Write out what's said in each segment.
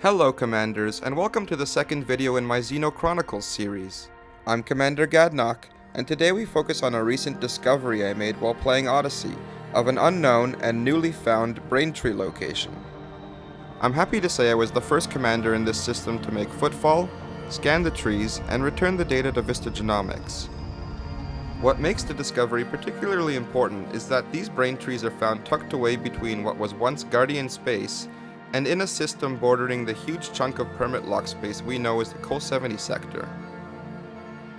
Hello Commanders, and welcome to the second video in my Xeno Chronicles series. I'm Commander Gadnock, and today we focus on a recent discovery I made while playing Odyssey of an unknown and newly found braintree location. I'm happy to say I was the first commander in this system to make footfall, scan the trees, and return the data to Vista Genomics. What makes the discovery particularly important is that these braintrees are found tucked away between what was once Guardian space and in a system bordering the huge chunk of permit lock space we know as the Col 70 sector.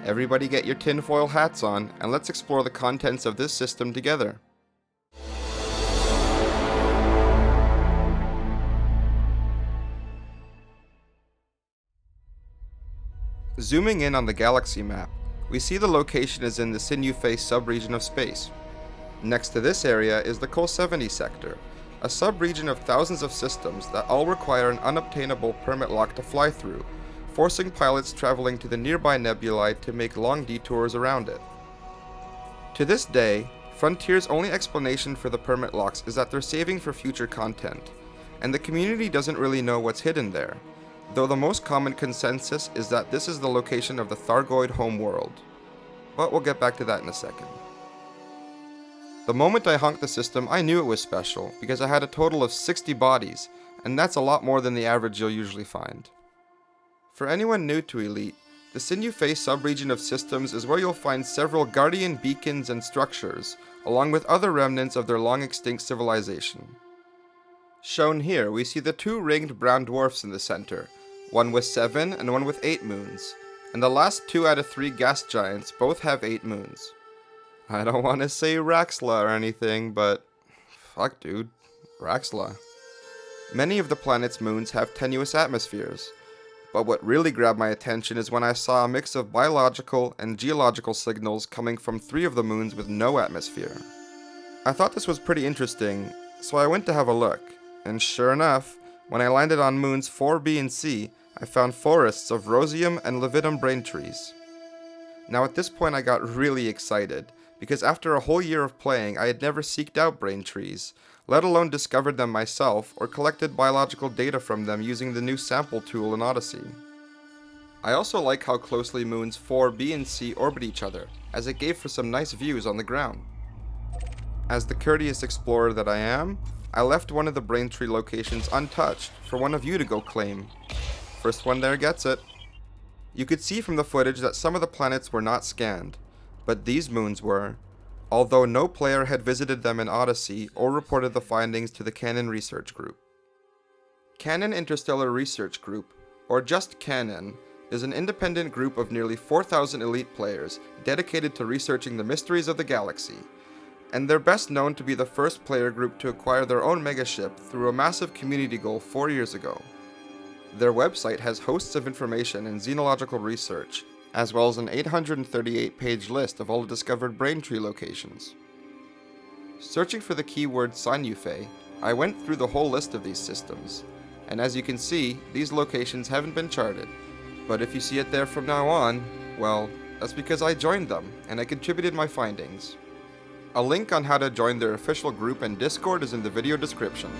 Everybody get your tinfoil hats on, and let's explore the contents of this system together. Zooming in on the galaxy map, we see the location is in the Synuefe subregion of space. Next to this area is the Col 70 sector, a subregion of thousands of systems that all require an unobtainable permit lock to fly through, forcing pilots traveling to the nearby nebulae to make long detours around it. To this day, Frontier's only explanation for the permit locks is that they're saving for future content, and the community doesn't really know what's hidden there, though the most common consensus is that this is the location of the Thargoid homeworld. But we'll get back to that in a second. The moment I honked the system, I knew it was special, because I had a total of 60 bodies, and that's a lot more than the average you'll usually find. For anyone new to Elite, the Synuefe subregion of systems is where you'll find several Guardian beacons and structures, along with other remnants of their long-extinct civilization. Shown here, we see the two ringed brown dwarfs in the center, one with 7 and one with 8 moons, and the last 2 out of 3 gas giants both have 8 moons. I don't want to say Raxla or anything, but fuck dude, Raxla. Many of the planet's moons have tenuous atmospheres, but what really grabbed my attention is when I saw a mix of biological and geological signals coming from 3 of the moons with no atmosphere. I thought this was pretty interesting, so I went to have a look, and sure enough, when I landed on moons 4, B, and C, I found forests of Rosium and Levitum braintrees. Now at this point I got really excited, because after a whole year of playing I had never seeked out braintrees, let alone discovered them myself or collected biological data from them using the new sample tool in Odyssey. I also like how closely moons 4, B, and C orbit each other, as it gave for some nice views on the ground. As the courteous explorer that I am, I left one of the braintree locations untouched for one of you to go claim. First one there gets it. You could see from the footage that some of the planets were not scanned, but these moons were, although no player had visited them in Odyssey or reported the findings to the Canonn Research group. Canonn Interstellar Research Group, or just Canon, is an independent group of nearly 4,000 elite players dedicated to researching the mysteries of the galaxy, and they're best known to be the first player group to acquire their own megaship through a massive community goal 4 years ago. Their website has hosts of information in xenological research, as well as an 838-page list of all the discovered braintree locations. Searching for the keyword Synuefe, I went through the whole list of these systems, and as you can see, these locations haven't been charted, but if you see it there from now on, well, that's because I joined them, and I contributed my findings. A link on how to join their official group and Discord is in the video description.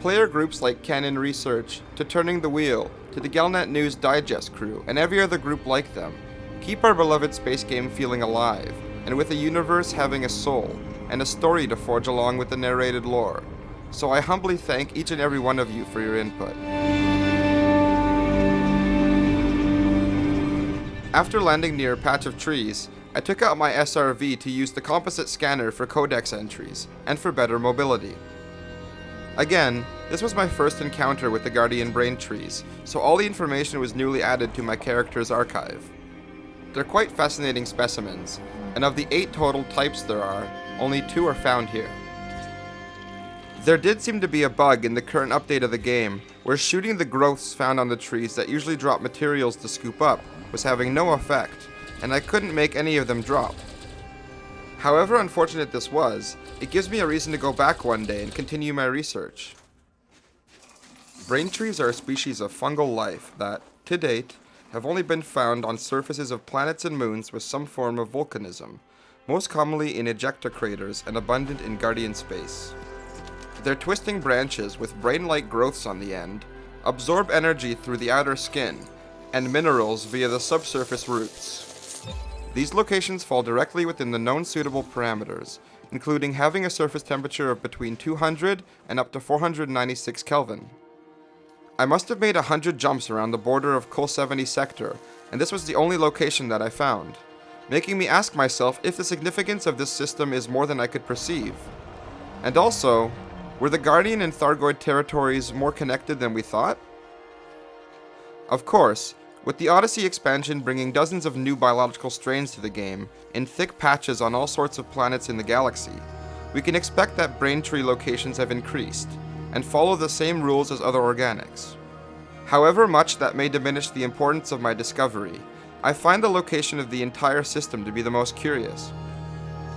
Player groups like Canonn Research, to Turning the Wheel, to the Galnet News Digest crew, and every other group like them, keep our beloved space game feeling alive, and with a universe having a soul, and a story to forge along with the narrated lore. So I humbly thank each and every one of you for your input. After landing near a patch of trees, I took out my SRV to use the composite scanner for Codex entries, and for better mobility. Again, this was my first encounter with the Guardian braintrees, so all the information was newly added to my character's archive. They're quite fascinating specimens, and of the 8 total types there are, only 2 are found here. There did seem to be a bug in the current update of the game, where shooting the growths found on the trees that usually drop materials to scoop up was having no effect, and I couldn't make any of them drop. However unfortunate this was, it gives me a reason to go back one day and continue my research. Braintrees are a species of fungal life that, to date, have only been found on surfaces of planets and moons with some form of volcanism, most commonly in ejecta craters and abundant in Guardian space. Their twisting branches with brain-like growths on the end absorb energy through the outer skin and minerals via the subsurface roots. These locations fall directly within the known suitable parameters, including having a surface temperature of between 200 and up to 496 Kelvin. I must have made 100 jumps around the border of Col 70 sector, and this was the only location that I found, making me ask myself if the significance of this system is more than I could perceive. And also, were the Guardian and Thargoid territories more connected than we thought? Of course, with the Odyssey expansion bringing dozens of new biological strains to the game, in thick patches on all sorts of planets in the galaxy, we can expect that braintree locations have increased, and follow the same rules as other organics. However much that may diminish the importance of my discovery, I find the location of the entire system to be the most curious.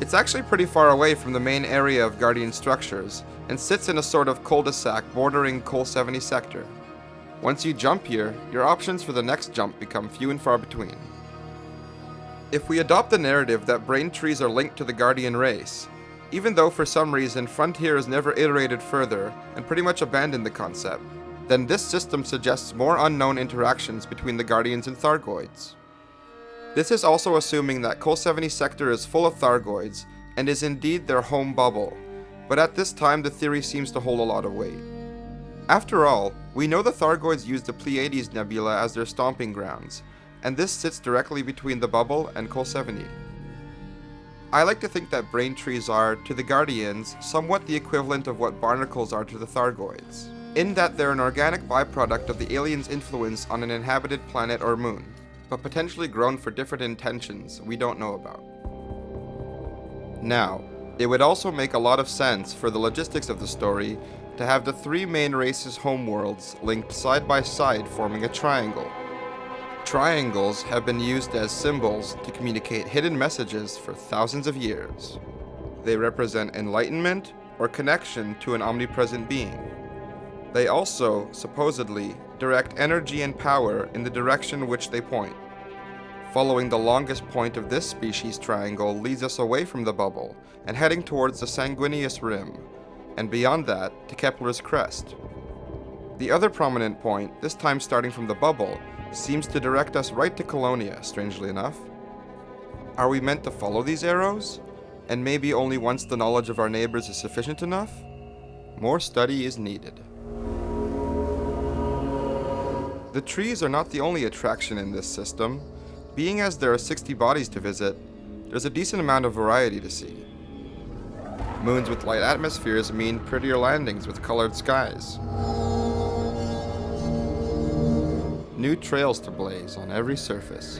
It's actually pretty far away from the main area of Guardian structures, and sits in a sort of cul-de-sac bordering Col 70 sector. Once you jump here, your options for the next jump become few and far between. If we adopt the narrative that brain trees are linked to the Guardian race, even though for some reason Frontier has never iterated further and pretty much abandoned the concept, then this system suggests more unknown interactions between the Guardians and Thargoids. This is also assuming that Col 70 sector is full of Thargoids and is indeed their home bubble, but at this time the theory seems to hold a lot of weight. After all, we know the Thargoids use the Pleiades Nebula as their stomping grounds, and this sits directly between the bubble and Col 70. I like to think that brain trees are, to the Guardians, somewhat the equivalent of what barnacles are to the Thargoids, in that they're an organic byproduct of the aliens' influence on an inhabited planet or moon, but potentially grown for different intentions we don't know about. Now, it would also make a lot of sense for the logistics of the story to have the three main races' homeworlds linked side by side forming a triangle. Triangles have been used as symbols to communicate hidden messages for thousands of years. They represent enlightenment or connection to an omnipresent being. They also, supposedly, direct energy and power in the direction which they point. Following the longest point of this species triangle leads us away from the bubble and heading towards the sanguineous rim, and beyond that to Kepler's crest. The other prominent point, this time starting from the bubble, seems to direct us right to Colonia, strangely enough. Are we meant to follow these arrows? And maybe only once the knowledge of our neighbors is sufficient enough? More study is needed. The trees are not the only attraction in this system. Being as there are 60 bodies to visit, there's a decent amount of variety to see. Moons with light atmospheres mean prettier landings with colored skies. New trails to blaze on every surface.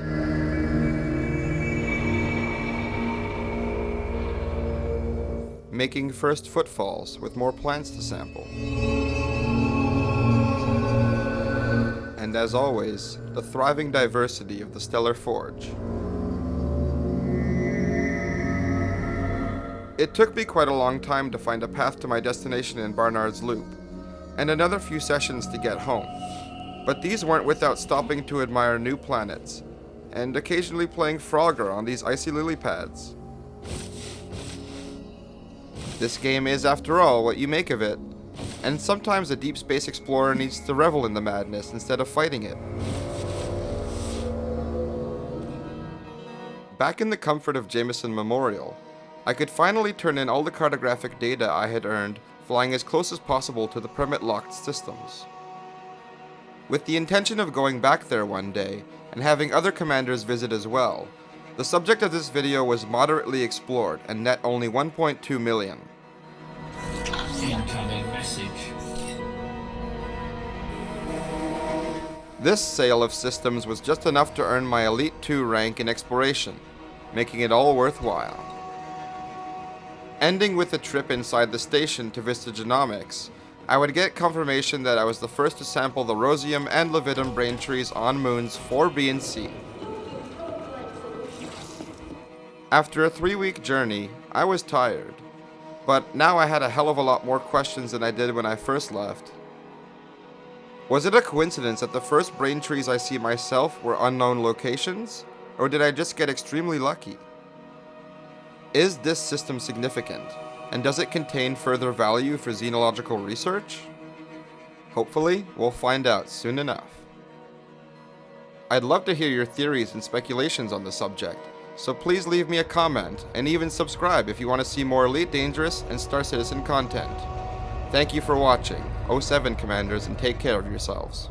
Making first footfalls with more plants to sample. And as always, the thriving diversity of the stellar forge. It took me quite a long time to find a path to my destination in Barnard's Loop, and another few sessions to get home. But these weren't without stopping to admire new planets, and occasionally playing Frogger on these icy lily pads. This game is, after all, what you make of it, and sometimes a deep space explorer needs to revel in the madness instead of fighting it. Back in the comfort of Jameson Memorial, I could finally turn in all the cartographic data I had earned flying as close as possible to the permit-locked systems. With the intention of going back there one day, and having other commanders visit as well, the subject of this video was moderately explored and net only 1.2 million. Incoming message. This sale of systems was just enough to earn my Elite 2 rank in exploration, making it all worthwhile. Ending with a trip inside the station to Vista Genomics, I would get confirmation that I was the first to sample the Rosium and Levitum brain trees on moons 4B and C. After a 3-week journey, I was tired, but now I had a hell of a lot more questions than I did when I first left. Was it a coincidence that the first brain trees I see myself were unknown locations, or did I just get extremely lucky? Is this system significant, And does it contain further value for xenological research? Hopefully, we'll find out soon enough. I'd love to hear your theories and speculations on the subject, so please leave me a comment and even subscribe if you want to see more Elite Dangerous and Star Citizen content. Thank you for watching, 07 Commanders, and take care of yourselves.